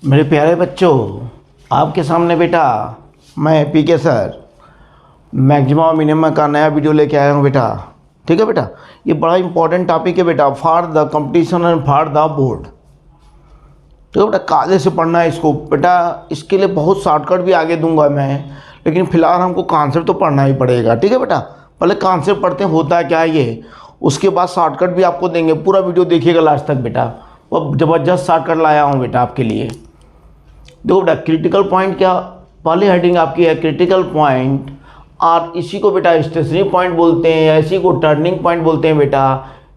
मेरे प्यारे बच्चों, आपके सामने बेटा मैं पीके सर मैक्सिमम मिनिमम का नया वीडियो लेके आया हूँ बेटा। ठीक है बेटा, ये बड़ा इंपॉर्टेंट टॉपिक है बेटा for the competition and for the board. तो बेटा कायदे से पढ़ना है इसको बेटा। इसके लिए बहुत शॉर्टकट भी आगे दूंगा मैं, लेकिन फिलहाल हमको कॉन्सेप्ट तो पढ़ना ही पड़ेगा। ठीक है बेटा, पहले कॉन्सेप्ट पढ़ते हैं होता है क्या है ये, उसके बाद शॉर्टकट भी आपको देंगे। पूरा वीडियो देखिएगा लास्ट तक बेटा, वो ज़बरदस्त शॉर्टकट लाया हूँ बेटा आपके लिए। देखो बेटा, क्रिटिकल पॉइंट क्या, पहली हेडिंग आपकी है क्रिटिकल पॉइंट। और इसी को बेटा स्टेशनरी पॉइंट बोलते हैं, या इसी को टर्निंग पॉइंट बोलते हैं बेटा।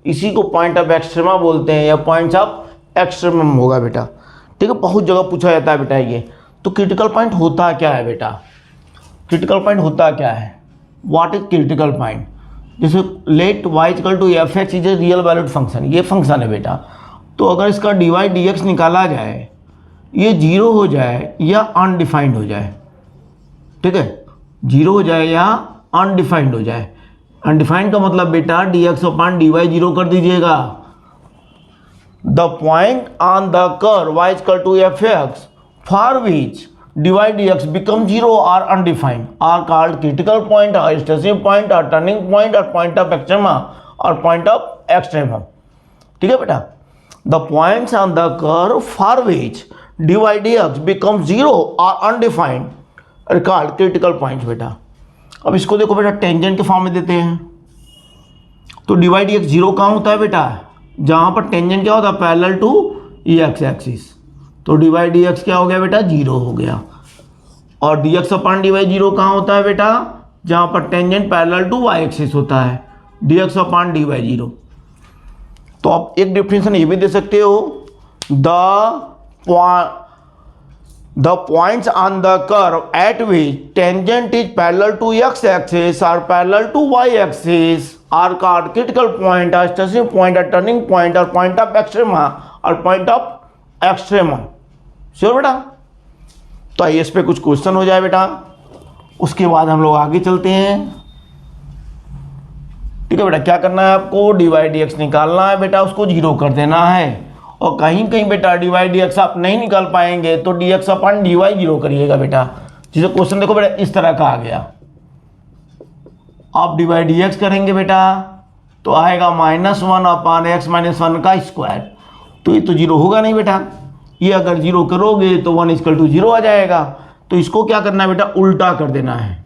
इसी को पॉइंट ऑफ एक्सट्रीमा बोलते हैं, या पॉइंट्स ऑफ एक्सट्रीमम होगा बेटा। ठीक है, बहुत जगह पूछा जाता है बेटा ये। तो क्रिटिकल पॉइंट होता क्या है बेटा, क्रिटिकल पॉइंट होता क्या है, व्हाट इज क्रिटिकल पॉइंट। जैसे let y equal to F x is a real valued function, ये फंक्शन है बेटा। तो अगर इसका डी वाई डी एक्स निकाला जाए, ये जीरो हो जाए या अनडिफाइंड हो जाए। ठीक है, जीरो हो जाए या अनडिफाइंड हो जाए। अनडिफाइंड का मतलब बेटा D x upon D Y zero कर दीजिएगा। The point on the curve y equal to F X for which dy dx become zero और undefined are called critical point और स्टेशनरी पॉइंट और टर्निंग पॉइंट और point of extrema और point of extremum. ठीक है बेटा, the points on the curve for which dy dx become zero और undefined are called critical points बेटा। अब इसको देखो बेटा, टेंजेंट के फॉर्म में देते हैं। तो dy dx जीरो कहाँ होता है बेटा, जहाँ पर टेंजेंट क्या होता है, पैरेलल टू एक्स एक्सिस। तो dy dx क्या हो गया बेटा, जीरो हो गया। और dx अपॉन dy जीरो कहाँ होता है बेटा, जहाँ पर tangent parallel to y axis होता है, dx अपॉन dy जीरो। तो आप एक डिफिनेशन ये भी दे सकते हो, the points on the curve at which tangent is parallel to x axis or parallel to y axis are called critical point or stationary point or turning point or point of extrema or point of extremum। Sure बेटा। तो आइए इस पे कुछ question हो जाए बेटा, उसके बाद हम लोग आगे चलते हैं। ठीक है बेटा, क्या करना है आपको, डी वाई डी एक्स निकालना है बेटा, उसको जीरो कर देना है। और कहीं कहीं बेटा डी वाई डी एक्स आप नहीं निकाल पाएंगे तो d x upon D Y zero करिएगा बेटा। जैसे क्वेश्चन देखो बेटा इस तरह का आ गया, आप डी वाई डी एक्स करेंगे बेटा तो आएगा -1 अपॉन एक्स माइनस 1 का स्क्वायर। तो ये तो जीरो होगा नहीं बेटा, ये अगर जीरो करोगे तो 1 इक्वल टू जीरो आ जाएगा। तो इसको क्या करना है बेटा, उल्टा कर देना है।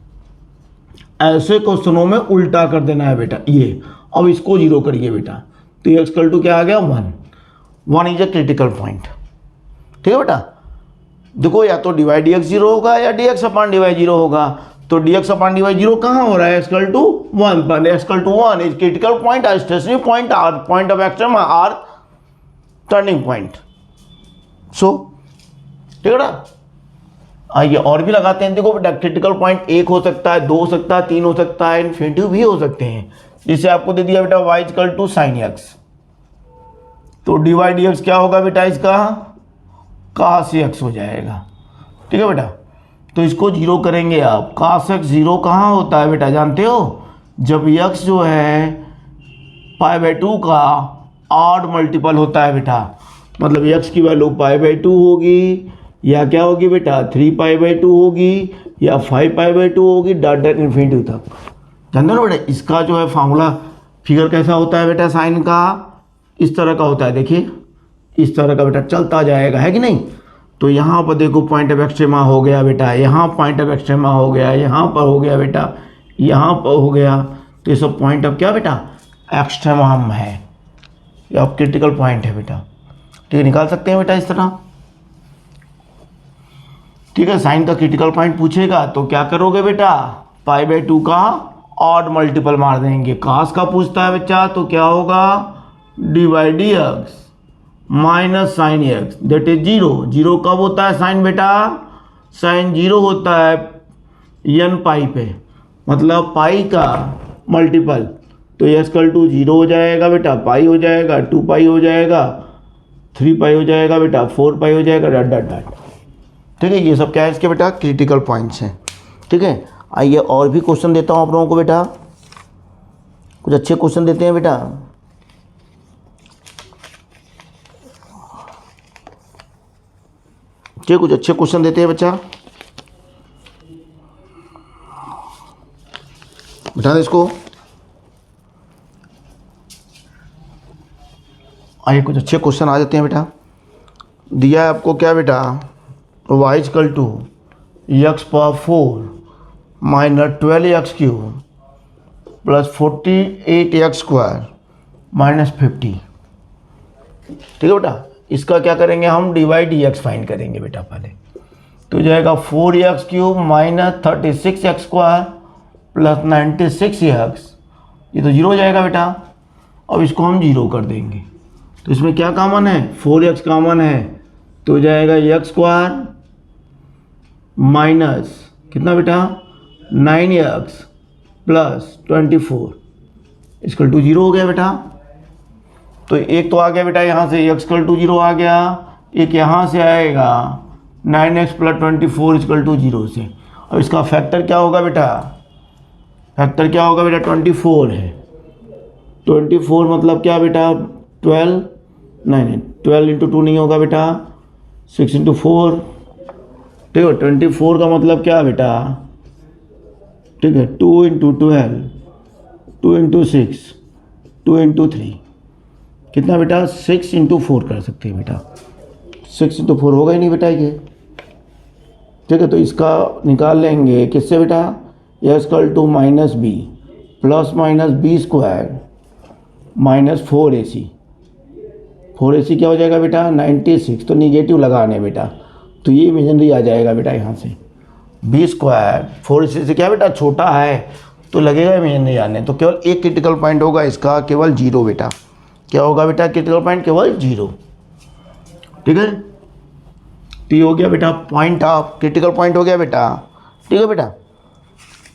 ऐसे क्वेश्चनों में उल्टा कर देना है बेटा ये। अब इसको जीरो करिए बेटा, तो ये इक्वल टू क्या आ गया, 1 इज ए क्रिटिकल पॉइंट। ठीक है बेटा, देखो या तो d y d x zero होगा या d x upon D Y zero होगा। तो d x upon D Y zero कहाँ हो रहा है, एक्सकल टू 1 पर, x equal to 1 is critical point और स्टेशनरी पॉइंट और पॉइंट ऑफ एक्सट्रीमा और टर्निंग पॉइंट। सो ठीक है बेटा, आइए और भी लगाते हैं। देखो बेटा, क्रिटिकल पॉइंट 1 हो सकता है, 2 हो सकता है, 3 हो सकता है, इन्फिनिटिव भी हो सकते हैं। जिसे आपको दे दिया बेटा y equal to sine x, तो डी वाई डी एक्स क्या होगा बेटा, इसका cos x हो जाएगा। ठीक है बेटा, तो इसको जीरो करेंगे आप। cos x जीरो कहाँ होता है बेटा, जानते हो, जब x जो है π/2 का ऑड मल्टीपल होता है बेटा। मतलब x की वैल्यू π/2 होगी, या क्या होगी बेटा 3π/2 होगी, या 5π/2 होगी, डॉट डॉट इन्फिनिटी तक। जानते हो ना बेटा, इसका जो है फॉर्मूला फिगर कैसा होता है बेटा, साइन का इस तरह का होता है। देखिए इस तरह का बेटा चलता जाएगा, है कि नहीं। तो यहाँ पर देखो पॉइंट ऑफ एक्सट्रीमा हो गया बेटा, यहाँ पॉइंट ऑफ एक्सट्रीमा हो गया, यहाँ पर हो गया बेटा, यहाँ पर हो गया। तो ये सब पॉइंट ऑफ क्या बेटा, एक्सट्रीमम है, या क्रिटिकल पॉइंट है बेटा। ठीक है, निकाल सकते हैं बेटा इस तरह। ठीक है, साइन का क्रिटिकल पॉइंट पूछेगा तो क्या करोगे बेटा, π/2 का ऑड मल्टीपल मार देंगे। cos का पूछता है बच्चा तो क्या होगा, d y d x minus sine x that is zero. Zero कब होता है साइन बेटा, साइन जीरो होता है n पाई पे, मतलब पाई का मल्टीपल। तो ये इक्वल टू जीरो हो जाएगा बेटा, पाई हो जाएगा, 2 पाई हो जाएगा, 3 पाई हो जाएगा बेटा, 4 पाई हो जाएगा, डॉट डॉट डॉट। ठीक है, ये सब क्या है इसके बेटा, क्रिटिकल पॉइंट्स हैं। ठीक है, आइए और भी क्वेश्चन देता हूँ आप लोगों को बेटा, कुछ अच्छे क्वेश्चन देते हैं बेटा। चलिए कुछ अच्छे क्वेश्चन देते हैं बच्चा, बिठा दे इसको। आइए कुछ अच्छे क्वेश्चन आ जाते हैं बेटा। दिया है आपको क्या बेटा, y equal to x power 4 minus 12x³ plus 48x² minus 50। ठीक है बेटा, इसका क्या करेंगे हम, dy dx फाइंड करेंगे बेटा पहले। तो जाएगा 4x³ minus 36x² plus 96x, ये तो जीरो हो जाएगा बेटा। अब इसको हम जीरो कर देंगे, तो इसमें क्या कॉमन है, 4x कॉमन है, तो जाएगा x² माइनस कितना बेटा 9x plus 24 equal to zero हो गया बेटा। तो एक तो आ गया बेटा यहाँ से x इक्वल टू जीरो आ गया, एक यहाँ से आएगा 9x plus 24 equal to zero से। अब इसका फैक्टर क्या होगा बेटा, फैक्टर क्या होगा बेटा, 24 है। 24 मतलब क्या बेटा 12, नहीं 12 इंटू 2 नहीं होगा बेटा, 6 इंटू 4। ठीक है, 24 का मतलब क्या बेटा, ठीक है 2 इंटू 12, 2 इंटू 6, 2 इंटू 3, कितना बेटा 6 इंटू 4 कर सकते हैं बेटा। 6 इंटू 4 होगा ही नहीं बेटा ये। ठीक है, तो इसका निकाल लेंगे किससे बेटा, x equal to minus b plus minus b² minus 4ac। 4ac क्या हो जाएगा बेटा 96, तो निगेटिव लगाने बेटा, तो ये इमेजिनरी आ जाएगा बेटा यहाँ से। b² 4ac से क्या बेटा छोटा है, तो लगेगा इमेजिनरी आने। तो केवल एक क्रिटिकल पॉइंट होगा इसका, केवल जीरो बेटा। क्या होगा बेटा क्रिटिकल पॉइंट, केवल जीरो। ठीक है, तो ये हो गया बेटा पॉइंट ऑफ, क्रिटिकल पॉइंट हो गया बेटा। ठीक है बेटा,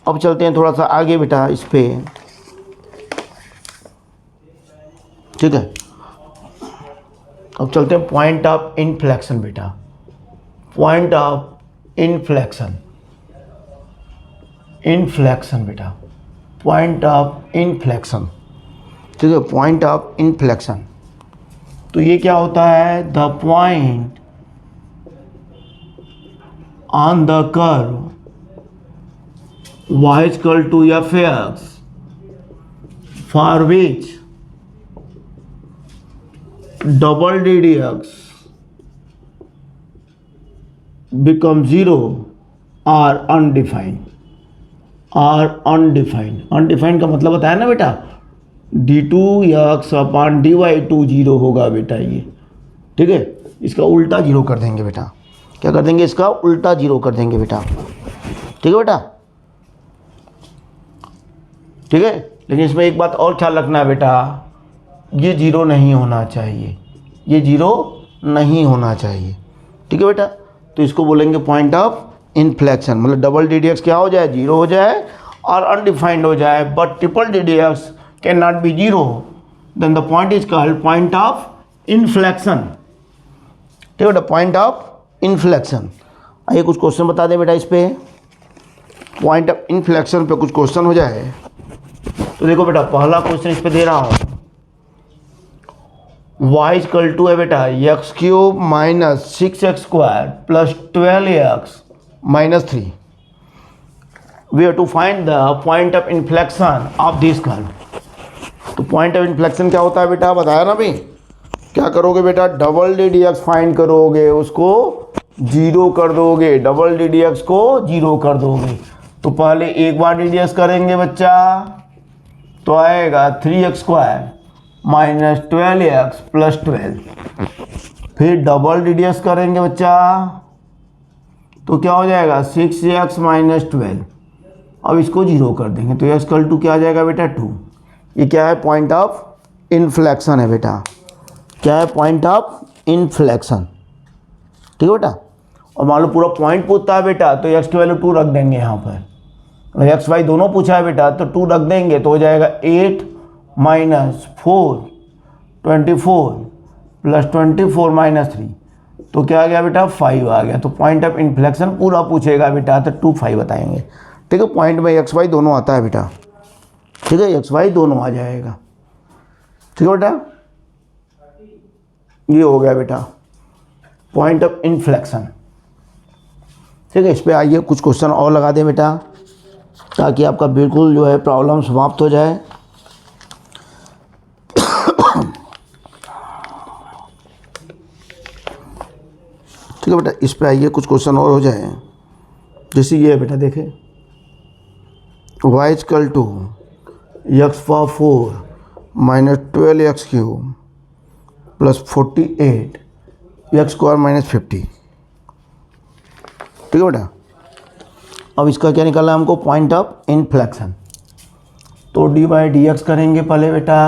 अब चलते हैं थोड़ा सा आगे बेटा इस पे। ठीक है, अब चलते हैं पॉइंट ऑफ इनफ्लेक्शन बेटा, पॉइंट ऑफ इनफ्लेक्शन, इनफ्लेक्शन बेटा, पॉइंट ऑफ इनफ्लेक्शन। ठीक है, पॉइंट ऑफ इनफ्लेक्शन, तो ये क्या होता है, the point on the curve y equal to fx for which double ddx become zero or undefined, or undefined। undefined का मतलब बताया ना बेटा, d2x अपॉन dy2 जीरो होगा बेटा ये। ठीक है, इसका उल्टा जीरो कर देंगे बेटा, क्या कर देंगे, इसका उल्टा जीरो कर देंगे बेटा। ठीक है बेटा, ठीक है, लेकिन इसमें एक बात और ख्याल रखना है बेटा, ये जीरो नहीं होना चाहिए, ये जीरो नहीं होना चाहिए। ठीक है बेटा, तो इसको बोलेंगे पॉइंट ऑफ इनफ्लेक्शन, मतलब डबल ddx क्या हो जाए, जीरो हो जाए और अनडिफाइंड हो जाए, but triple ddx can not be zero, then the point is called point of inflection. ठीक है बेटा, पॉइंट ऑफ इनफ्लेक्शन। आइए कुछ क्वेश्चन बता दें बेटा इस पे, पॉइंट ऑफ इनफ्लेक्शन पे कुछ क्वेश्चन हो जाए। तो देखो बेटा, पहला क्वेश्चन इस पे दे रहा हूँ, y इक्वल टू है बेटा x³ minus 6x² plus 12x minus 3। We have to find the point of inflection of this curve. तो पॉइंट ऑफ इन्फ्लेक्शन क्या होता है बेटा, बताया ना भाई, क्या करोगे बेटा, डबल ddx फाइंड करोगे, उसको जीरो कर दोगे, डबल ddx को जीरो कर दोगे। तो पहले एक बार ddx करेंगे बच्चा, तो आएगा 3x² माइनस 12x प्लस 12। फिर डबल ddx करेंगे बच्चा, तो क्या हो जाएगा 6x माइनस 12। अब इसको जीरो कर देंगे, तो x इक्वल टू क्या आ जाएगा बेटा 2। ये क्या है, पॉइंट ऑफ इनफ्लेक्शन है बेटा, क्या है, पॉइंट ऑफ इनफ्लेक्शन। ठीक है बेटा, और मान लो पूरा पॉइंट पूछता है बेटा, तो x की वैल्यू 2 रख देंगे यहाँ पर, एक्स वाई दोनों पूछा है बेटा, तो 2 रख देंगे, तो हो जाएगा 8 माइनस 4 24 प्लस 24 माइनस 3, तो क्या आ गया बेटा 5 आ गया। तो पॉइंट ऑफ इन्फ्लेक्शन पूरा पूछेगा बेटा, तो 2 5 बताएंगे। ठीक है, पॉइंट में एक्स वाई दोनों आता है बेटा। ठीक है, एक्स वाई दोनों आ जाएगा। ठीक है बेटा, ये हो गया बेटा पॉइंट ऑफ इन्फ्लेक्शन। ठीक है। इस पर आइए कुछ क्वेश्चन और लगा दें बेटा, ताकि आपका बिल्कुल जो है प्रॉब्लम समाप्त हो जाए। ठीक है बेटा, इस पे आइए कुछ क्वेश्चन और हो जाए। जैसे ये है बेटा, देखें, y equal to x power 4 minus 12x³ plus 48 x² -50। ठीक है बेटा, अब इसका क्या निकालना है हमको, पॉइंट ऑफ इन्फ्लेक्शन। तो d/dx करेंगे पहले बेटा,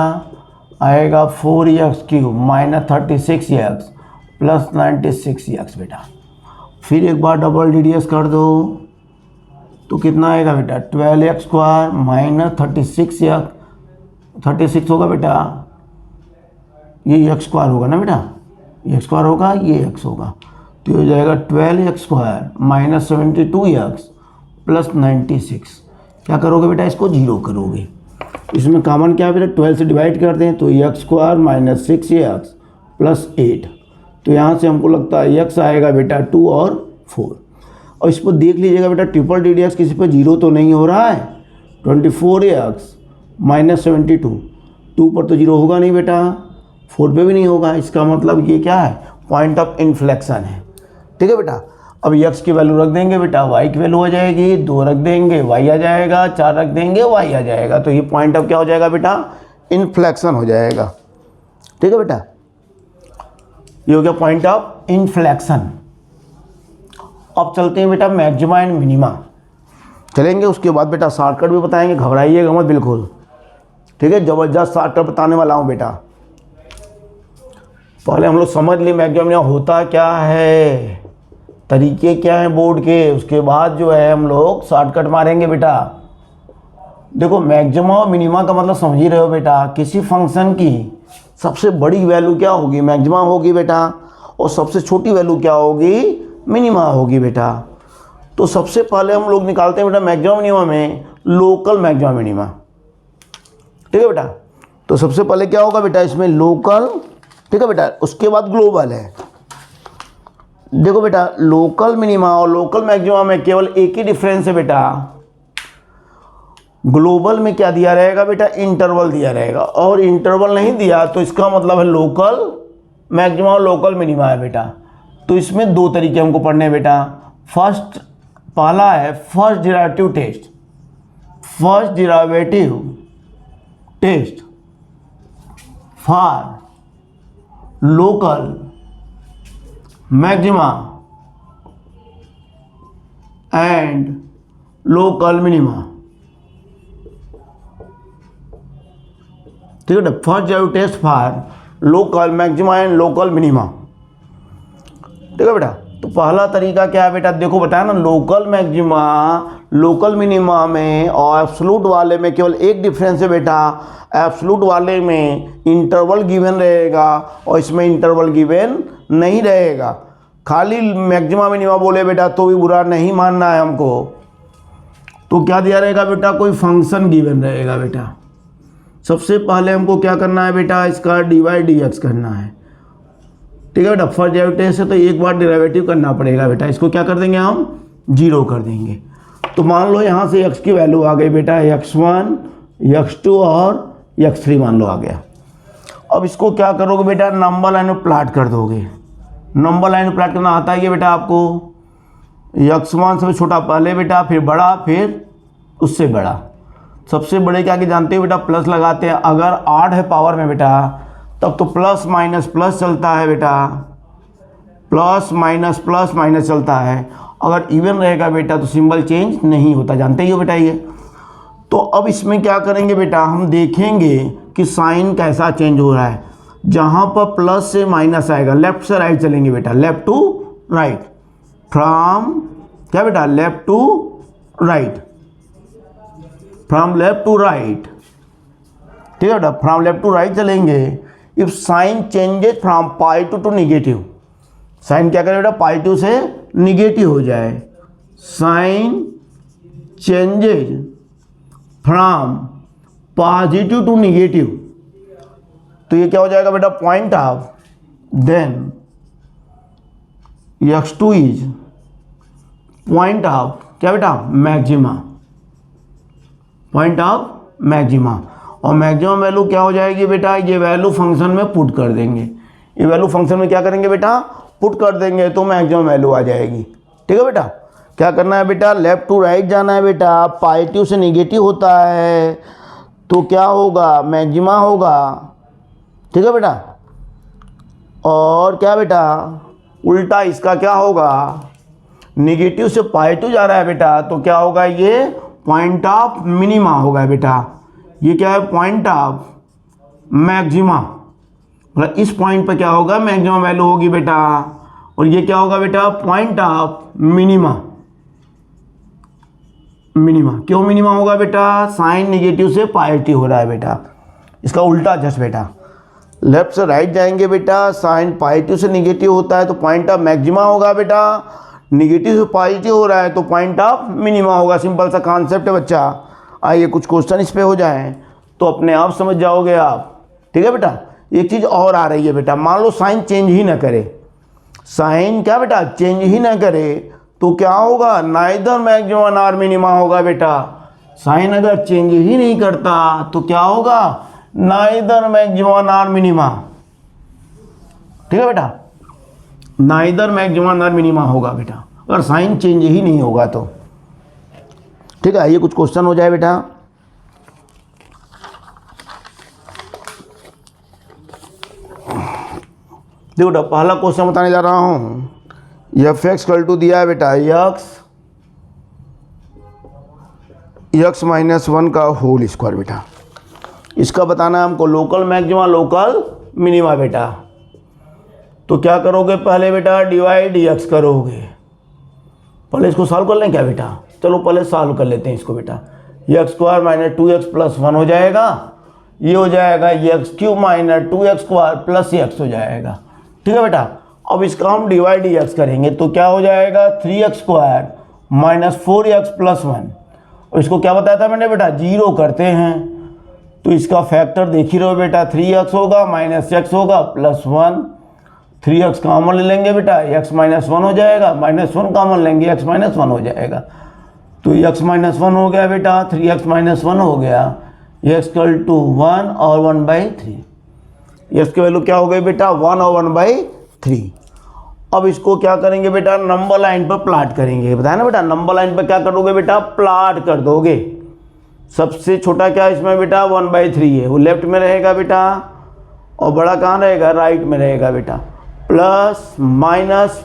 आएगा 4x³ minus 36x plus 96x बेटा। फिर एक बार डबल ddx कर दो तो कितना आएगा बेटा, 12x² माइनस 36 होगा बेटा, ये x² होगा ना बेटा, ये x² होगा, ये x होगा, तो हो जाएगा 12x² माइनस 72x प्लस 96। क्या करोगे बेटा, इसको 0 करोगे। इसमें कॉमन क्या है बेटा, 12 से डिवाइड कर दें तो x² माइनस 6x प्लस 8। तो यहाँ से हमको लगता है x आएगा बेटा 2 और 4। और इस पर देख लीजिएगा बेटा, ट्रिपल ddx किसी पर 0 तो नहीं हो रहा है। 24x माइनस 72, 2 पर तो 0 होगा नहीं बेटा, 4 पे भी नहीं होगा। इसका मतलब ये क्या है, पॉइंट ऑफ इन्फ्लेक्शन है। ठीक है बेटा, अब x की वैल्यू रख देंगे बेटा, y की वैल्यू आ जाएगी, 2 रख देंगे y आ जाएगा, 4 रख देंगे y आ जाएगा। तो ये पॉइंट ऑफ क्या हो जाएगा बेटा, इन्फ्लेक्शन हो जाएगा। ठीक है बेटा, ये हो गया पॉइंट ऑफ इन्फ्लेक्शन। अब चलते हैं बेटा मैक्सिमा एंड मिनिमा चलेंगे, उसके बाद बेटा शॉर्टकट भी बताएंगे, घबराइएगा मत बिल्कुल। ठीक है, जबरदस्त शॉर्टकट बताने वाला हूँ बेटा। पहले हम लोग समझ लिए मैक्सिमा मिनिमा होता क्या है, तरीके क्या हैं बोर्ड के, उसके बाद जो है हम लोग शॉर्टकट मारेंगे बेटा। देखो, मैक्सिमा और मिनिमा का मतलब समझ ही रहे हो बेटा, किसी फंक्शन की सबसे बड़ी वैल्यू क्या होगी, मैक्सिमा होगी बेटा, और सबसे छोटी वैल्यू क्या होगी, मिनिमा होगी बेटा। तो सबसे पहले हम लोग निकालते हैं बेटा मैक्सिमा मिनिमा में लोकल मैक्सिमा मिनिमा। ठीक है बेटा, तो सबसे पहले क्या होगा बेटा, इसमें लोकल। ठीक है बेटा, उसके बाद ग्लोबल है। देखो बेटा, लोकल मिनिमा और लोकल मैक्सिमा में केवल एक ही डिफरेंस है बेटा, ग्लोबल में क्या दिया रहेगा बेटा, इंटरवल दिया रहेगा, और इंटरवल नहीं दिया तो इसका मतलब है लोकल मैक्सिमा और लोकल मिनिमा है बेटा। तो इसमें 2 तरीके हमको पढ़ने हैं बेटा। पहला है first derivative test for local maxima and local minima. ठीक है, first derivative test for local maxima and local minima. ठीक है बेटा, तो पहला तरीका क्या है बेटा, देखो बताया ना, लोकल मैक्सिमा लोकल मिनिमा में और एब्सोल्यूट वाले में केवल एक डिफरेंस है बेटा, एब्सोल्यूट वाले में इंटरवल गिवन रहेगा और इसमें इंटरवल गिवन नहीं रहेगा। खाली मैक्सिमा मिनिमा बोले बेटा तो भी बुरा नहीं मानना है हमको। तो क्या दिया रहेगा बेटा, कोई फंक्शन गिवन रहेगा बेटा। सबसे पहले हमको क्या करना है बेटा, इसका dy/dx करना है। ठीक है बेटा, फर्स्ट डेरिवेटिव से तो एक बार डेरिवेटिव करना पड़ेगा बेटा। इसको क्या कर देंगे हम, 0 कर देंगे। तो मान लो यहाँ से x की वैल्यू आ गई बेटा, x1 x2 और x3 मान लो आ गया। अब इसको क्या करोगे बेटा, नंबर लाइन में प्लाट कर दोगे। नंबर लाइन में प्लाट करना आता है बेटा आपको, x1 सबसे छोटा पहले बेटा, फिर बड़ा, फिर उससे बड़ा। सबसे बड़े क्या कि जानते हो बेटा, प्लस लगाते हैं। अगर 8 है पावर में बेटा तब तो प्लस माइनस प्लस चलता है बेटा, प्लस माइनस चलता है। अगर इवन रहेगा बेटा तो सिंबल चेंज नहीं होता, जानते ही हो बेटा ये। तो अब इसमें क्या करेंगे बेटा, हम देखेंगे कि साइन कैसा चेंज हो रहा है। जहाँ पर प्लस से माइनस आएगा, लेफ्ट से राइट चलेंगे बेटा, लेफ्ट टू राइट, फ्रॉम क्या बेटा, left to right, from left to right. ठीक है बेटा, फ्रॉम लेफ्ट टू राइट चलेंगे। If sign changes from positive to negative, sign क्या करे बेटा, पॉजिटिव से निगेटिव हो जाए। Sign changes from positive to negative, तो ये क्या हो जाएगा बेटा, point of then x2 is point of क्या बेटा मैक्सिमा, पॉइंट ऑफ मैक्सिमा। और मैक्सिमम वैल्यू क्या हो जाएगी बेटा, ये वैल्यू फंक्शन में पुट कर देंगे, ये वैल्यू फंक्शन में क्या करेंगे बेटा पुट कर देंगे तो मैक्सिमम वैल्यू आ जाएगी। ठीक है बेटा, क्या करना है बेटा लेफ्ट टू राइट जाना है बेटा, पॉजिटिव से नेगेटिव होता है तो क्या होगा मैक्सिमा होगा। ठीक है बेटा, और क्या बेटा उल्टा इसका क्या होगा, नेगेटिव से पॉजिटिव जा रहा है बेटा तो क्या होगा ये पॉइंट ऑफ मिनिमा होगा बेटा, ये क्या है पॉइंट ऑफ मैक्सिमा, मतलब इस पॉइंट पर क्या होगा मैक्सिमम वैल्यू होगी बेटा, और ये क्या होगा बेटा पॉइंट ऑफ मिनिमा। मिनिमा क्यों मिनिमा होगा बेटा, साइन नेगेटिव से पॉजिटिव हो रहा है बेटा, इसका उल्टा जस्ट बेटा लेफ्ट से राइट जाएंगे बेटा, साइन पॉजिटिव से नेगेटिव होता है तो पॉइंट ऑफ मैक्सिमा होगा बेटा, नेगेटिव से पॉजिटिव हो रहा है तो पॉइंट ऑफ मिनिमा होगा। सिंपल सा कॉन्सेप्ट है बच्चा, आइए कुछ क्वेश्चन इस पे हो जाएं तो अपने आप समझ जाओगे आप। ठीक है बेटा, एक चीज़ और आ रही है बेटा, मान लो साइन चेंज ही ना करे, साइन क्या बेटा चेंज ही ना करे तो क्या होगा नाइदर मैक्सिमा नॉर मिनिमा होगा बेटा, साइन अगर चेंज ही नहीं करता तो क्या होगा नाइदर मैक्सिमा नॉर मिनिमा। ठीक है बेटा, नाइदर मैक्सिमा नॉर मिनिमा होगा बेटा अगर साइन चेंज ही नहीं होगा तो। ठीक है, ये कुछ क्वेश्चन हो जाए बेटा। देखो बेटा पहला क्वेश्चन बताने जा रहा हूं, एफ एक्स कल टू दिया है बेटा एक्स माइनस वन का होल स्क्वायर बेटा, इसका बताना है हमको लोकल मैक्सिमा लोकल मिनिमा बेटा। तो क्या करोगे पहले बेटा डिवाइड एक्स करोगे, पहले इसको सॉल्व कर लें क्या बेटा, चलो पहले सॉल्व कर लेते हैं इसको बेटा, x square minus 2x plus 1 हो जाएगा, ये हो जाएगा x cube minus 2x square plus x हो जाएगा। ठीक है बेटा, अब इसका हम डिवाइड एक्स करेंगे तो क्या हो जाएगा 3x square minus 4x plus 1, और इसको क्या बताया था मैंने बेटा जीरो करते हैं तो इसका फैक्टर देख ही रहो बेटा 3x होगा माइनस x होगा प्लस 1, 3x कॉमन ले लेंगे बेटा x माइनस 1 हो जाएगा, माइनस 1 कॉमन लेंगे x माइनस 1 हो जाएगा, तो x माइनस 1 हो गया बेटा, 3x माइनस 1 हो गया, x इक्वल टू 1 और 1/3, x की वैल्यू क्या हो गई बेटा 1 और 1/3। अब इसको क्या करेंगे बेटा नंबर लाइन पर प्लाट करेंगे, बताया ना बेटा नंबर लाइन पर क्या करोगे बेटा प्लाट कर दोगे। सबसे छोटा क्या इसमें बेटा 1/3 है, वो लेफ्ट में रहेगा बेटा, और बड़ा कहाँ रहेगा राइट में रहेगा बेटा, प्लस माइनस।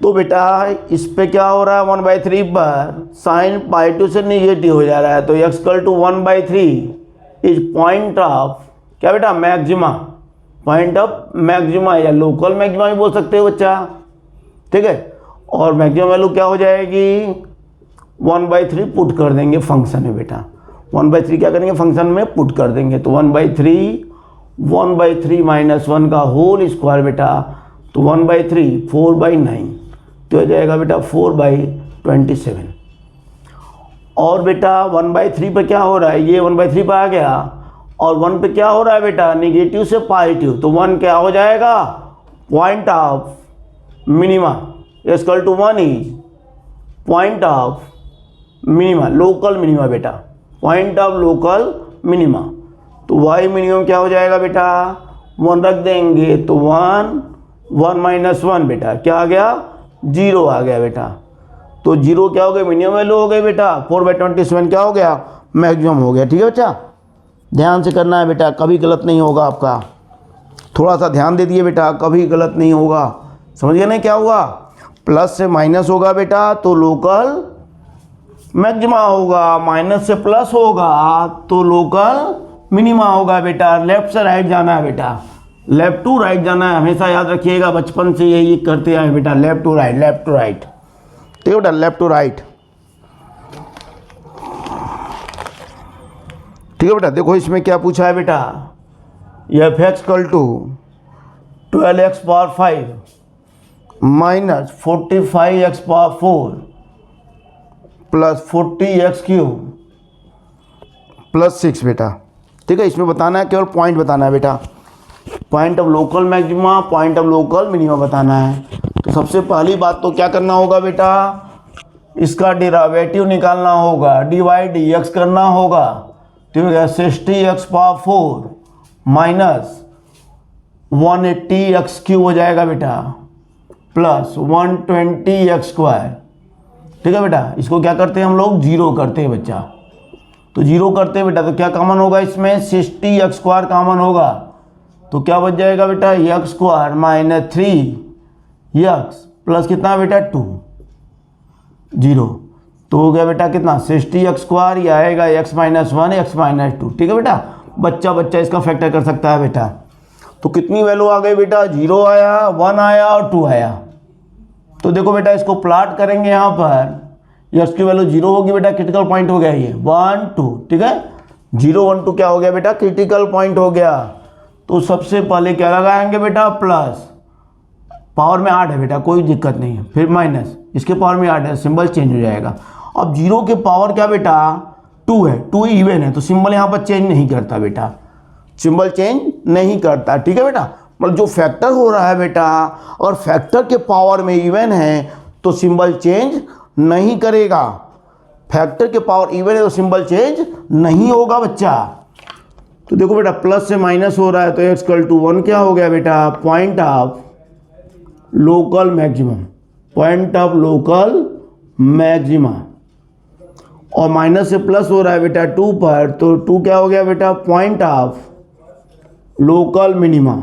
तो बेटा इस पे क्या हो रहा है 1/3 पर साइन पॉजिटिव से नेगेटिव हो जा रहा है तो x equal to 1/3 is point of क्या बेटा मैक्सिमा, पॉइंट ऑफ मैक्सिमा या लोकल मैक्सिमा भी बोल सकते हो बच्चा। ठीक है, और मैक्सिमम वैल्यू क्या हो जाएगी 1/3 पुट कर देंगे फंक्शन में बेटा, 1/3 क्या करेंगे फंक्शन में पुट कर देंगे तो 1/3 माइनस 1 का होल स्क्वायर बेटा, तो 1/3 4/9 तो हो जाएगा बेटा 4/27। और बेटा 1/3 पे क्या हो रहा है, ये 1/3 पे आ गया, और 1 पे क्या हो रहा है बेटा निगेटिव से पॉजिटिव, तो 1 क्या हो जाएगा point of minima, is equal to 1 is point of minima local minima बेटा, पॉइंट ऑफ लोकल मिनिमा। तो वाई मिनिमम क्या हो जाएगा बेटा 1 रख देंगे तो 1 माइनस 1 बेटा क्या आ गया 0 आ गया बेटा, तो 0 क्या हो गया मिनिमम वैल्यू हो गई बेटा, 4/27 क्या हो गया मैक्सिमम हो गया। ठीक है बच्चा, ध्यान से करना है बेटा, कभी गलत नहीं होगा आपका, थोड़ा सा ध्यान दे दिए बेटा, कभी गलत नहीं होगा। समझ गए नहीं क्या हुआ, प्लस से माइनस होगा बेटा तो लोकल मैक्सिमा होगा, माइनस से प्लस होगा तो लोकल मिनिमा होगा बेटा। लेफ्ट से राइट जाना है बेटा, लेफ्ट टू राइट जाना है, हमेशा याद रखिएगा, बचपन से यही करते आए बेटा, left to right left to right. ठीक है बेटा, लेफ्ट टू राइट। ठीक है बेटा, देखो इसमें क्या पूछा है बेटा, f x equal to 12x power 5 minus 45x power 4 plus 40x cube plus 6 बेटा। ठीक है, इसमें बताना है, केवल पॉइंट बताना है बेटा, point of local maxima point of local minima बताना है। तो सबसे पहली बात तो क्या करना होगा बेटा, इसका डेरिवेटिव निकालना होगा, डिवाइड एक्स करना होगा। तो हो गया 60x power 4 minus 180x cube हो जाएगा बेटा, प्लस 120x स्क्वायर। ठीक है बेटा, इसको क्या करते हैं हम लोग, जीरो करते हैं बच्चा। तो जीरो करते हैं बेटा, तो क्या कॉमन होगा इसमें, 60x स्क्वायर कॉमन होगा। तो क्या बच जाएगा बेटा, x square minus 3x plus कितना बेटा 2, जीरो। तो हो गया बेटा कितना, 60x स्क्वायर, ये आएगा x माइनस 1 x माइनस 2। ठीक है बेटा, बच्चा इसका फैक्टर कर सकता है बेटा। तो कितनी वैल्यू आ गई बेटा, 0 आया, 1 आया और 2 आया। तो देखो बेटा, इसको प्लॉट करेंगे यहाँ पर, यस की वैल्यू 0 होगी बेटा, क्रिटिकल पॉइंट हो गया ये 1 2। ठीक है, 0 1 2 क्या हो गया बेटा, क्रिटिकल पॉइंट हो गया। तो सबसे पहले क्या लगाएंगे बेटा, प्लस, पावर में 8 है बेटा, कोई दिक्कत नहीं है, फिर माइनस, इसके पावर में 8 है, सिंबल चेंज हो जाएगा। अब 0 के पावर क्या बेटा 2 है, 2 इवन है, तो सिंबल यहाँ पर चेंज नहीं करता बेटा, सिंबल चेंज नहीं करता। ठीक है बेटा, मतलब जो फैक्टर हो रहा है बेटा, और फैक्टर के पावर में इवन है तो सिंबल चेंज नहीं करेगा। फैक्टर के पावर इवन है तो सिंबल चेंज नहीं होगा बच्चा। तो देखो बेटा, प्लस से माइनस हो रहा है तो x इक्वल टू 1 क्या हो गया बेटा, point of local maximum, point of local maxima. और माइनस से प्लस हो रहा है बेटा 2 पर, तो 2 क्या हो गया बेटा, point of local minima,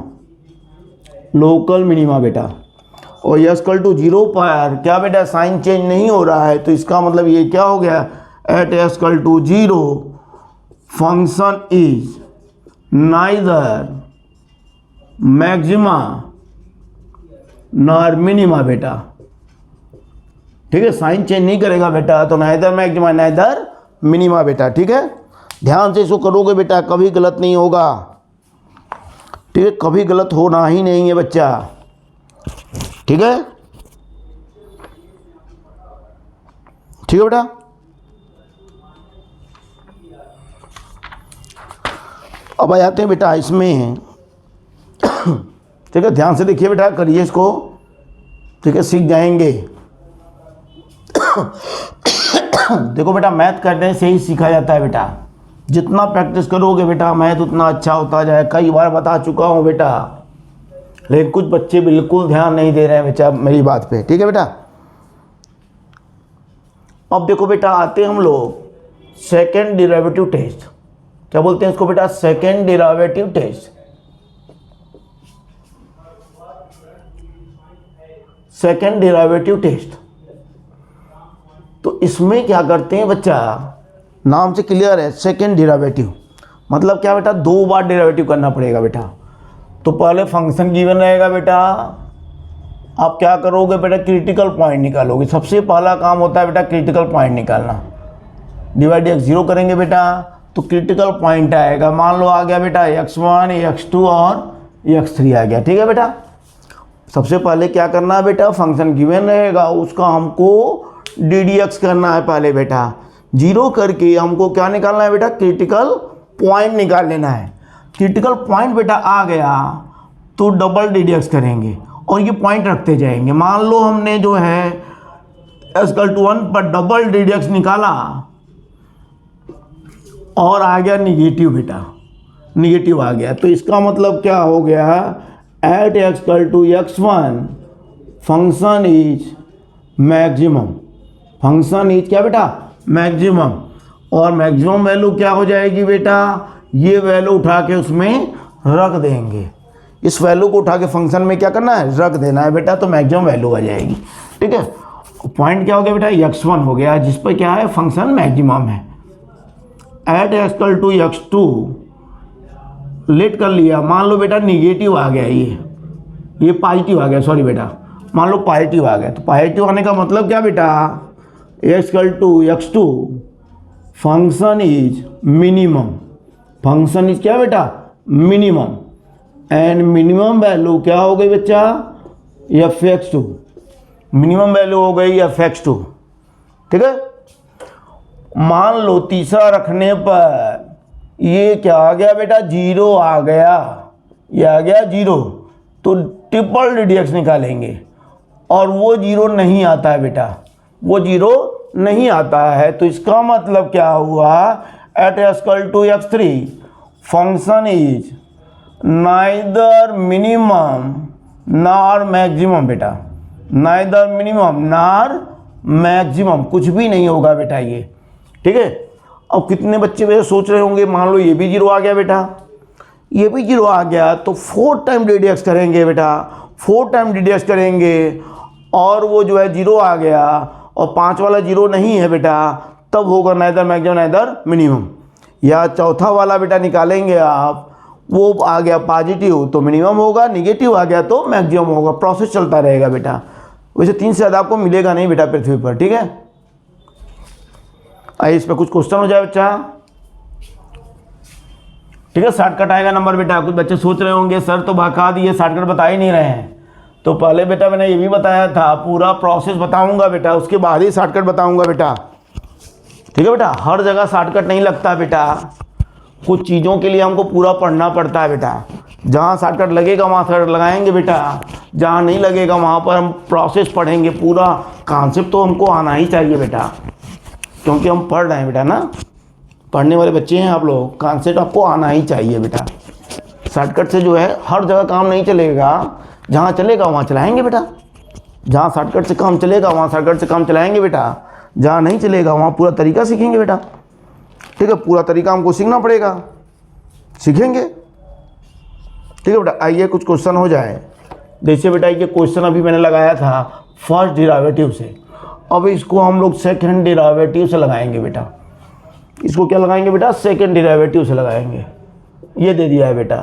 local minima बेटा। और यस इक्वल टू 0 पर क्या बेटा, साइन चेंज नहीं हो रहा है, तो इसका मतलब ये क्या हो गया, at x equal to 0 function is neither maxima nor minima बेटा। ठीक है, साइन चेंज नहीं करेगा बेटा, तो नाइदर मैक्सिमा नाइदर मिनिमा बेटा। ठीक है, ध्यान से इसको करोगे बेटा, कभी गलत नहीं होगा। ठीक है, कभी गलत होना ही नहीं है बच्चा। ठीक है, ठीक है बेटा। अब आ जाते हैं बेटा इसमें। ठीक है, ध्यान से देखिए बेटा, करिए इसको। ठीक है, सीख जाएंगे। देखो बेटा, मैथ करने से ही सीखा जाता है बेटा, जितना प्रैक्टिस करोगे बेटा मैथ उतना अच्छा होता जाए। कई बार बता चुका हूँ बेटा, लेकिन कुछ बच्चे बिल्कुल ध्यान नहीं दे रहे हैं बेटा मेरी बात पे। ठीक है बेटा, अब देखो बेटा, आते हैं हम लोग सेकेंड डेरिवेटिव टेस्ट। क्या बोलते हैं इसको बेटा, second derivative test. Second derivative test, तो इसमें क्या करते हैं बच्चा, नाम से क्लियर है, सेकेंड डेरिवेटिव मतलब क्या बेटा, 2 बार डेरिवेटिव करना पड़ेगा बेटा। तो पहले फंक्शन गिवन रहेगा बेटा, आप क्या करोगे बेटा, क्रिटिकल पॉइंट निकालोगे। सबसे पहला काम होता है बेटा क्रिटिकल पॉइंट निकालना। डिवाइड x 0 करेंगे बेटा, तो क्रिटिकल पॉइंट आएगा। मान लो आ गया बेटा x1 x2 और x3 आ गया। ठीक है बेटा, सबसे पहले क्या करना है बेटा, फंक्शन गिवन रहेगा, उसका हमको ddx करना है पहले बेटा। 0 करके हमको क्या निकालना है बेटा, क्रिटिकल पॉइंट निकाल लेना है। क्रिटिकल पॉइंट बेटा आ गया तो डबल ddx करेंगे और ये पॉइंट रखते जाएंगे। मान लो हमने जो है s=1 पर डबल ddx निकाला और आ गया निगेटिव बेटा, निगेटिव आ गया, तो इसका मतलब क्या हो गया, at x=x1 function is maximum, function is क्या बेटा, मैक्सिमम। और मैक्सिमम वैल्यू क्या हो जाएगी बेटा, ये वैल्यू उठा के उसमें रख देंगे। इस वैल्यू को उठा के फंक्शन में क्या करना है, रख देना है बेटा, तो मैक्सिमम वैल्यू आ जाएगी। ठीक है, पॉइंट क्या हो गया बेटा, x1 हो गया, जिस पर क्या है, फंक्शन मैक्सिमम है। एट x=x2 लेट कर लिया, मान लो बेटा निगेटिव आ गया, ये पॉजिटिव आ गया, सॉरी बेटा, मान लो पॉजिटिव आ गया। तो पॉजिटिव आने का मतलब क्या बेटा, x=x2 function is minimum, function is क्या बेटा, मिनिमम। एंड मिनिमम वैल्यू क्या हो गई बच्चा, f(x2), मिनिमम वैल्यू हो गई f(x2). ठीक है, मान लो तीसरा रखने पर ये क्या आ गया बेटा, 0 आ गया, ये आ गया 0, तो ट्रिपल ddx निकालेंगे। और वो जीरो नहीं आता है बेटा, वो जीरो नहीं आता है। तो इसका मतलब क्या हुआ, at x to x3 function is neither minimum nor maximum बेटा, नाइदर मिनिमम नॉर मैक्सिमम, कुछ भी नहीं होगा बेटा ये, ठीक है। अब कितने बच्चे बेटा सोच रहे होंगे, मान लो ये भी जीरो आ गया बेटा, ये भी जीरो आ गया तो 4 टाइम DDX करेंगे बेटा, 4 टाइम DDX करेंगे और वो जो है जीरो आ गया और 5 वाला जीरो नहीं है बेटा, तब होगा नाइदर मैक्सिमम नाइदर मिनिमम। या चौथा वाला बेटा निकालेंगे आप, वो आ गया पॉजिटिव तो मिनिमम होगा, निगेटिव आ गया तो मैक्सिमम होगा, प्रोसेस चलता रहेगा बेटा। वैसे 3 से ज़्यादा आपको मिलेगा नहीं बेटा पृथ्वी पर, ठीक है। आइए इस पर कुछ क्वेश्चन हो जाए बच्चा, ठीक है। शॉर्टकट आएगा नंबर बेटा। कुछ बच्चे सोच रहे होंगे सर तो बता दिए, शॉर्टकट बता ही नहीं रहे हैं। तो पहले बेटा मैंने ये भी बताया था, पूरा प्रोसेस बताऊंगा बेटा, उसके बाद ही शॉर्टकट बताऊंगा बेटा, ठीक है बेटा। हर जगह शॉर्टकट नहीं लगता बेटा, कुछ चीज़ों के लिए हमको पूरा पढ़ना पड़ता है बेटा। जहाँ शॉर्टकट लगेगा वहाँ शॉर्टकट लगाएंगे बेटा, जहाँ नहीं लगेगा वहाँ पर हम प्रोसेस पढ़ेंगे। पूरा कॉन्सेप्ट तो हमको आना ही चाहिए बेटा, क्योंकि हम पढ़ रहे हैं बेटा ना, पढ़ने वाले बच्चे हैं आप लोग, कॉन्सेप्ट आपको आना ही चाहिए बेटा। शॉर्टकट से जो है हर जगह काम नहीं चलेगा, जहाँ चलेगा वहाँ चलाएंगे बेटा, जहाँ शॉर्टकट से काम चलेगा वहाँ शॉर्टकट से काम चलाएंगे बेटा, जहाँ नहीं चलेगा वहाँ पूरा तरीका सीखेंगे बेटा, ठीक है। पूरा तरीका हमको सीखना पड़ेगा, सीखेंगे, ठीक है बेटा। आइए कुछ क्वेश्चन हो जाए। जैसे बेटा ये क्वेश्चन अभी मैंने लगाया था फर्स्ट डिराइवेटिव से, अब इसको हम लोग सेकंड डिराइवेटिव से लगाएंगे बेटा। इसको क्या लगाएंगे बेटा, सेकंड डिराइवेटिव से लगाएंगे। ये दे दिया है बेटा,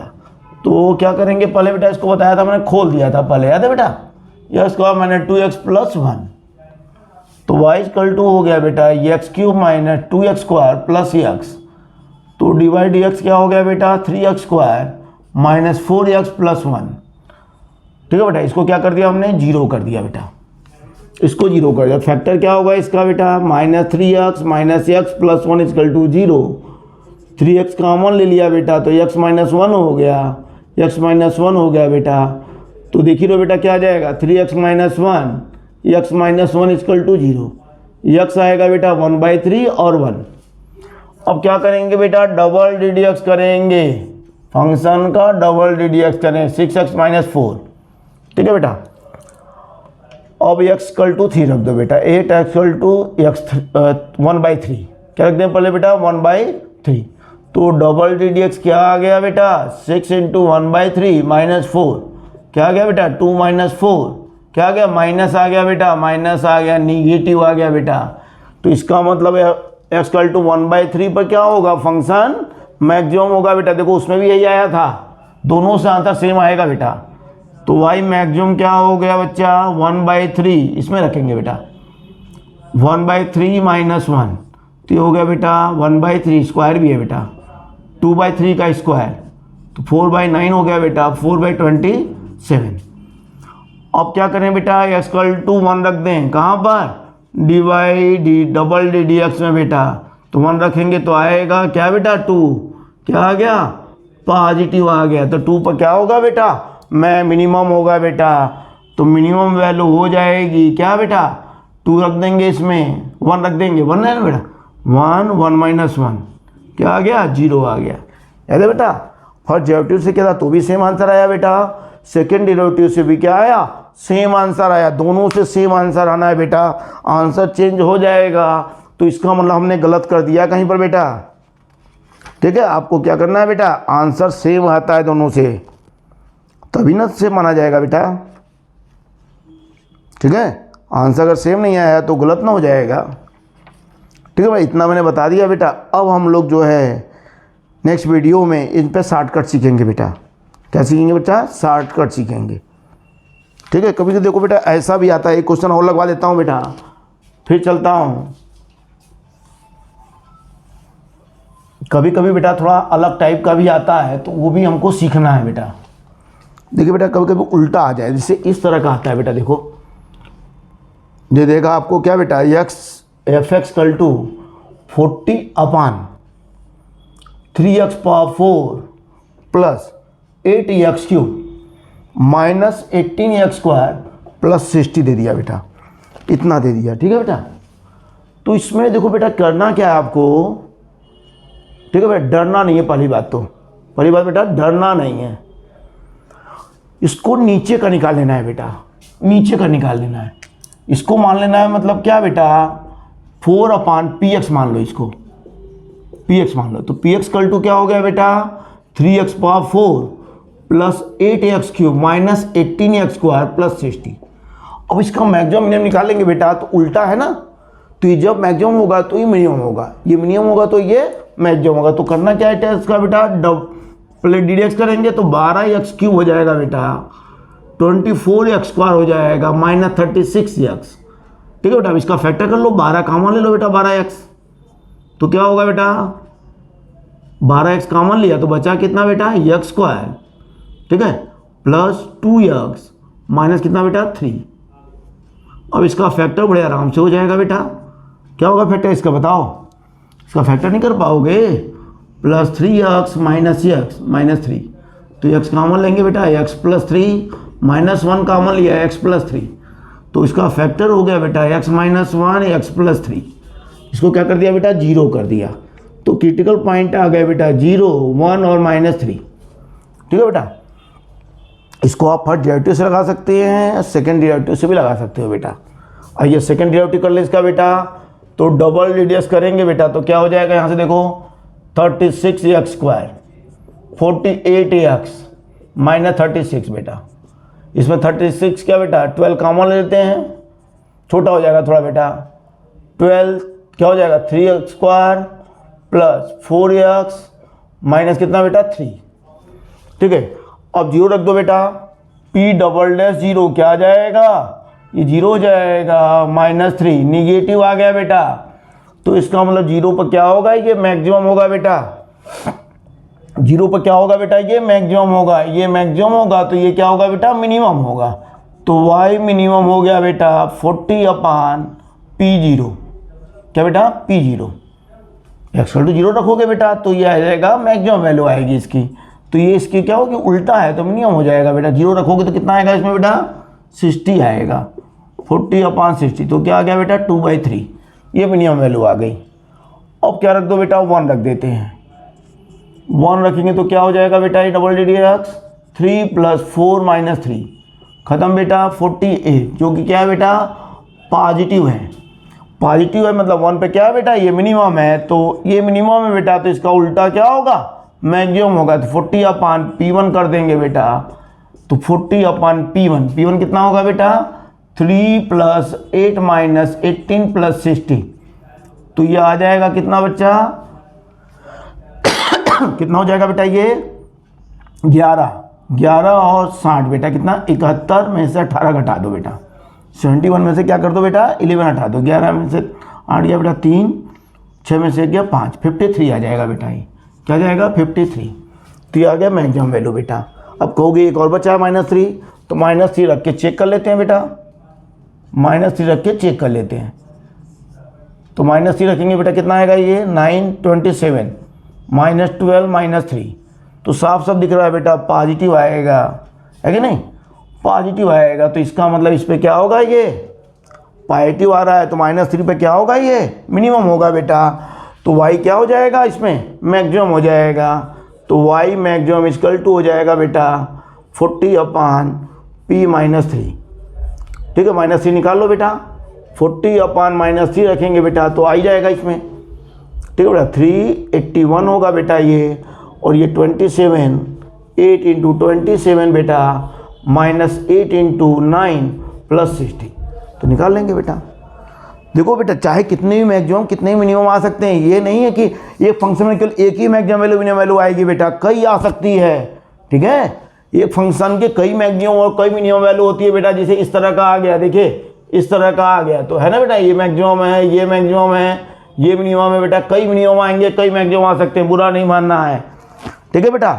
तो क्या करेंगे, पहले बेटा इसको बताया था मैंने, खोल दिया था पहले, याद है बेटा। यह इसको मैंने 2x + 1, तो y = हो गया बेटा x³ - 2x² + x, तो डिवाइड x क्या हो गया बेटा 3x² - 4x + 1, ठीक है बेटा। इसको क्या कर दिया हमने, जीरो कर दिया बेटा, इसको जीरो कर दिया। फैक्टर क्या होगा इसका बेटा, -3x - x + 1 = 0, 3x कॉमन ले लिया बेटा तो x - 1 हो गया, x - 1 हो गया बेटा। तो देखिए लो बेटा क्या आ जाएगा, 3x - 1 x - 1 = 0, x आएगा बेटा 1/3 और 1। अब क्या करेंगे बेटा, डबल DDX करेंगे, फंक्शन का डबल DDX करें, 6x - 4, ठीक है बेटा। अब x = 3 रख दो बेटा, 8x = 1/3, क्या रख दें पहले बेटा 1/3, तो डबल DDX क्या आ गया बेटा 6 × 1/3 - 4, क्या आ गया बेटा 2 - 4, क्या आ गया माइनस आ गया बेटा, माइनस आ गया, निगेटिव आ गया बेटा। तो इसका मतलब है x = 1/3 पर क्या होगा, फंक्शन मैक्सिमम होगा बेटा। देखो उसमें भी यही आया था, दोनों से आंसर सेम आएगा बेटा। तो y मैक्सिमम क्या हो गया बच्चा 1/3, इसमें रखेंगे बेटा 1/3 - 1, तो ये हो गया बेटा 1/3, स्क्वायर भी है बेटा 2/3 का स्क्वायर, तो 4/9 हो गया बेटा 4/27। अब क्या करें बेटा, x = 1 रख दें, कहाँ पर, डबल DDX में बेटा, तो 1 रखेंगे तो आएगा क्या बेटा 2, क्या आ गया पॉजिटिव आ गया, तो 2 पर क्या होगा बेटा मैं मिनिमम होगा बेटा, तो मिनिमम वैल्यू हो जाएगी क्या बेटा 2 रख देंगे, इसमें 1 रख देंगे, 1 है ना बेटा, 1 1 - 1 क्या आ गया 0 आ गया, याद है बेटा। फर्स्ट डेरिवेटिव से क्या था तो भी सेम आंसर आया बेटा, सेकेंड डेरिवेटिव से भी क्या आया सेम आंसर आया, दोनों से सेम आंसर आना है बेटा, आंसर चेंज हो जाएगा तो इसका मतलब हमने गलत कर दिया कहीं पर बेटा, ठीक है। आपको क्या करना है बेटा, आंसर सेम आता है दोनों से तभी ना सेम माना जाएगा बेटा, ठीक है। आंसर अगर सेम नहीं आया तो गलत ना हो जाएगा, ठीक है भाई। इतना मैंने बता दिया बेटा। अब हम लोग जो है नेक्स्ट वीडियो में इन पे शॉर्टकट सीखेंगे बेटा। क्या सीखेंगे बच्चा, शॉर्टकट सीखेंगे, ठीक है। कभी तो देखो बेटा ऐसा भी आता है, एक क्वेश्चन और लगवा देता हूँ बेटा, फिर चलता हूँ। कभी कभी बेटा थोड़ा अलग टाइप का भी आता है तो वो भी हमको सीखना है बेटा। देखिए बेटा कभी कभी उल्टा आ जाए, जैसे इस तरह का आता है बेटा, देखो ये देगा आपको क्या बेटा f(x) = 40/3x⁴ + 8x³ - 18x² plus 60 दे दिया बेटा, इतना दे दिया। ठीक है बेटा, तो इसमें देखो बेटा करना क्या है आपको, ठीक है बेटा, डरना नहीं है। पहली बात बेटा डरना नहीं है, इसको नीचे का निकाल लेना है बेटा, नीचे का निकाल लेना है। इसको मान लेना है मतलब क्या बेटा, 4/px मान लो, इसको px मान लो। तो px कल टू क्या हो गया बेटा, 3x power 4 plus 8x cube minus 18x square plus 60। अब इसका मैक्सिमम मिनिमम निकालेंगे बेटा, तो उल्टा है ना, तो ये जब मैक्सिमम होगा तो ये मिनिमम होगा, ये मिनिमम होगा तो ये मैक्सिमम होगा। तो करना क्या है टेस्ट का बेटा, पहले डीडक्स करेंगे तो 12x क्यूब हो जाएगा बेटा, 24x स्क्वायर हो जाएगा माइनस 36x। ठीक है बेटा, अब इसका फैक्टर कर लो, 12 कॉमन ले लो बेटा, 12x तो क्या होगा बेटा, 12x कॉमन लिया तो बचा कितना बेटा, x स्क्वायर, ठीक है, प्लस 2x माइनस कितना बेटा 3। अब इसका फैक्टर बड़े आराम से हो जाएगा बेटा, क्या होगा फैक्टर इसका बताओ, इसका फैक्टर नहीं कर पाओगे, plus 3x minus x minus 3, तो x कॉमन लेंगे बेटा, x प्लस 3 माइनस 1 कॉमन लिया, x प्लस 3, तो इसका फैक्टर हो गया बेटा x माइनस 1 x प्लस 3। इसको क्या कर दिया बेटा, 0 कर दिया, तो क्रिटिकल पॉइंट आ गया बेटा 0, 1 और माइनस 3। ठीक है बेटा, इसको आप फर्स्ट डेरिवेटिव से लगा सकते हैं, सेकंड डेरिवेटिव से भी लगा सकते हो बेटा। आइए सेकंड डेरिवेटिव कर ले इसका बेटा, तो डबल रेडियस करेंगे बेटा, तो क्या हो जाएगा यहाँ से देखो, 36x स्क्वायर 48x माइनस 36 बेटा, इसमें 36 क्या बेटा 12 कॉमन ले लेते हैं, छोटा हो जाएगा थोड़ा बेटा, 12 क्या हो जाएगा 3x square plus 4x minus कितना बेटा 3। ठीक है, अब 0 रख दो बेटा, p डबल डैश 0 क्या आ जाएगा, ये 0 हो जाएगा माइनस 3, निगेटिव आ गया बेटा, तो इसका मतलब 0 पर क्या होगा, ये मैक्सिमम होगा बेटा, 0 पर क्या होगा बेटा, ये मैक्सिमम होगा, ये मैक्सिमम होगा तो ये क्या होगा बेटा, मिनिमम होगा। तो y मिनिमम हो गया बेटा 40/p0, क्या बेटा p0, x to 0 रखोगे बेटा तो ये आ जाएगा मैक्सिमम वैल्यू आएगी इसकी, तो ये इसकी क्या होगी उल्टा है तो मिनिमम हो जाएगा बेटा। 0 रखोगे तो कितना आएगा इसमें बेटा 60 आएगा, 40/60, तो क्या आ गया बेटा 2/3, ये मिनिमम वैल्यू आ गई। अब क्या रख दो बेटा 1 रख देते हैं, 1 रखेंगे तो क्या हो जाएगा बेटा, ये डबल डीडक्स 3 प्लस 4 माइनस 3, खत्म बेटा 48, जो कि क्या है बेटा पॉजिटिव है, पॉजिटिव है मतलब 1 पे क्या है बेटा, ये मिनिमम है, तो ये मिनिमम है बेटा, तो इसका उल्टा क्या होगा मैक्सिमम होगा, तो 40/p1 कर देंगे बेटा, तो 40/p1, p1 कितना होगा बेटा 3 प्लस 8 माइनस 18 प्लस 60, तो ये आ जाएगा कितना बच्चा कितना हो जाएगा बेटा, ये 11 और 60 बेटा कितना 71 में से 18 घटा दो बेटा, 71 में से क्या कर दो बेटा 11 हटा दो, 11 में से 8 गया बेटा 3, 6 में से गया 5, 53 आ जाएगा बेटा, ये क्या जाएगा 53, तो ये आ गया मैक्सिमम वैल्यू बेटा। अब कहोगे एक और बचा -3, तो -3 रख के चेक कर लेते हैं बेटा, -3 रख के चेक कर लेते हैं, तो -3 रखेंगे बेटा कितना आएगा, ये 927 -12 -3, तो साफ साफ दिख रहा है बेटा पॉजिटिव आएगा, है कि नहीं पॉजिटिव आएगा, तो इसका मतलब इस पर क्या होगा, ये पॉजिटिव आ रहा है तो -3 पे क्या होगा, ये मिनिमम होगा बेटा, तो y क्या हो जाएगा इसमें मैक्सिमम हो जाएगा, तो y मैक्सिमम इक्वल टू हो जाएगा बेटा 40/p-3। ठीक है, -3 निकाल लो बेटा, 40/-3 रखेंगे बेटा तो आ ही जाएगा इसमें। ठीक है बेटा, 381 होगा बेटा ये, और ये 27, 8 इंटू 27 बेटा -8 इंटू 9 प्लस 60, तो निकाल लेंगे बेटा। देखो बेटा चाहे कितने भी मैक्सिमम कितने ही मिनिमम आ सकते हैं, ये नहीं है कि एक फंक्शन में केवल एक ही मैक्सिमम वैल्यू मिनिमम वैल्यू आएगी बेटा, कई आ सकती है। ठीक है, एक फंक्शन के कई मैक्सिमम और कई मिनिमम वैल्यू होती है बेटा, जैसे इस तरह का आ गया, देखिए इस तरह का आ गया तो है ना बेटा, ये मैक्सिमम है, ये मैक्सिमम है, ये मिनिमम है बेटा, कई मिनिमम आएंगे, कई मैक्सिमम आ सकते हैं, बुरा नहीं मानना है। ठीक है बेटा,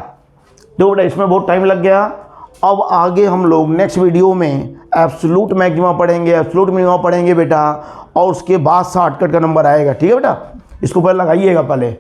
तो बेटा इसमें बहुत टाइम लग गया। अब आगे हम लोग नेक्स्ट वीडियो में एब्सोल्यूट मैक्सिमा पढ़ेंगे, एब्सोल्यूट मिनिमा पढ़ेंगे बेटा, और उसके बाद शॉर्टकट का नंबर आएगा। ठीक है बेटा, इसको पहले लगाइएगा पहले।